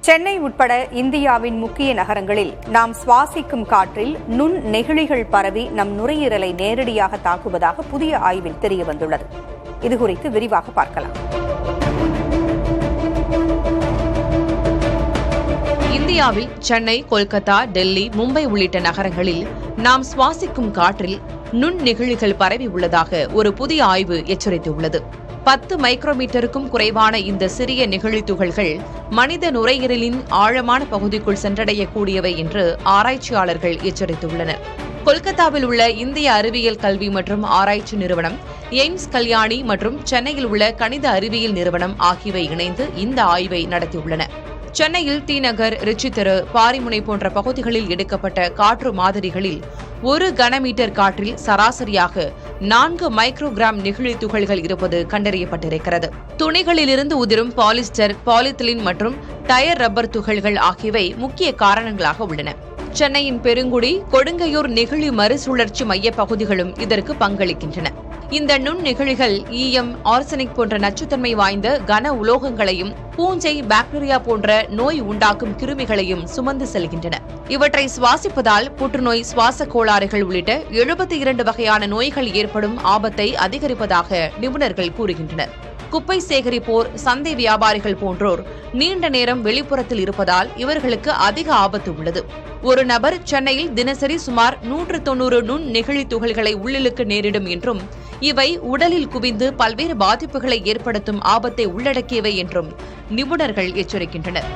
சென்னை உட்பட இந்தியாவின் முக்கிய நகரங்களில் நாம் சுவாசிக்கும் காற்றில் நுண் நெகிழிகள் பரவி நம் நுரையீரலை நேரடியாக தாக்குவதாக புதிய ஆய்வில் தெரியவந்துள்ளது. இதுகுறித்து விரிவாக பார்க்கலாம். இந்தியாவில் சென்னை, கொல்கத்தா, டெல்லி, மும்பை உள்ளிட்ட நகரங்களில் நாம் சுவாசிக்கும் காற்றில் நுண் நெகிழிகள் பரவி உள்ளதாக ஒரு புதிய ஆய்வு எச்சரித்துள்ளது. 10 மைக்ரோமீட்டருக்கும் குறைவான இந்த சிறிய நெகிழி துகள்கள் மனித நுரையீரலின் ஆழமான பகுதிக்குள் சென்றடையக்கூடியவை என்று ஆராய்ச்சியாளர்கள் எச்சரித்துள்ளனர். கொல்கத்தாவில் உள்ள இந்திய அறிவியல் கல்வி மற்றும் ஆராய்ச்சி நிறுவனம், எய்ம்ஸ் கல்யாணி மற்றும் சென்னையில் உள்ள கணித அறிவியல் நிறுவனம் ஆகியவை இணைந்து இந்த ஆய்வை நடத்தியுள்ளன. சென்னையில் டி நகர், ரிச்சி தெரு, பாரிமுனை போன்ற பகுதிகளில் எடுக்கப்பட்ட காற்று மாதிரிகளில் 1 கனமீட்டர் காற்றில் சராசரியாக 4 மைக்ரோகிராம் நெகிழி துகள்கள் இருப்பது கண்டறியப்பட்டிருக்கிறது. துணிகளிலிருந்து உதிரும் பாலிஸ்டர், பாலித்தீன் மற்றும் டயர் ரப்பர் துகள்கள் ஆகியவை முக்கிய காரணங்களாக உள்ளன. சென்னையின் பெருங்குடி, கொடுங்கையூர் நெகிழி மறுசுழற்சி மைய பகுதிகளும் இதற்கு பங்களிக்கின்றன. இந்த நுண் நெகிழிகள் ஈயம், ஆர்சனிக் போன்ற நச்சுத்தன்மை வாய்ந்த கன உலோகங்களையும் பூஞ்சை, பாக்டீரியா போன்ற நோய் உண்டாக்கும் கிருமிகளையும் சுமந்து செல்கின்றன. இவற்றை சுவாசிப்பதால் புற்றுநோய், சுவாச கோளாறுகள் உள்ளிட்ட 72 வகையான நோய்கள் ஏற்படும் ஆபத்தை அதிகரிப்பதாக நிபுணர்கள் கூறுகின்றனர். குப்பை சேகரிப்போர், சந்தை வியாபாரிகள் போன்றோர் நீண்ட நேரம் வெளிப்புறத்தில் இருப்பதால் இவர்களுக்கு அதிக ஆபத்து உள்ளது. ஒரு நபர் சென்னையில் தினசரி சுமார் 190 நுண் நெகிழி துகள்களை உள்ளிழுக்க நேரிடும் என்றும் இவை உடலில் குவிந்து பல்வேறு பாதிப்புகளை ஏற்படுத்தும் ஆபத்தை உள்ளடக்கியவை என்றும் நிபுணர்கள் எச்சரிக்கின்றனர்.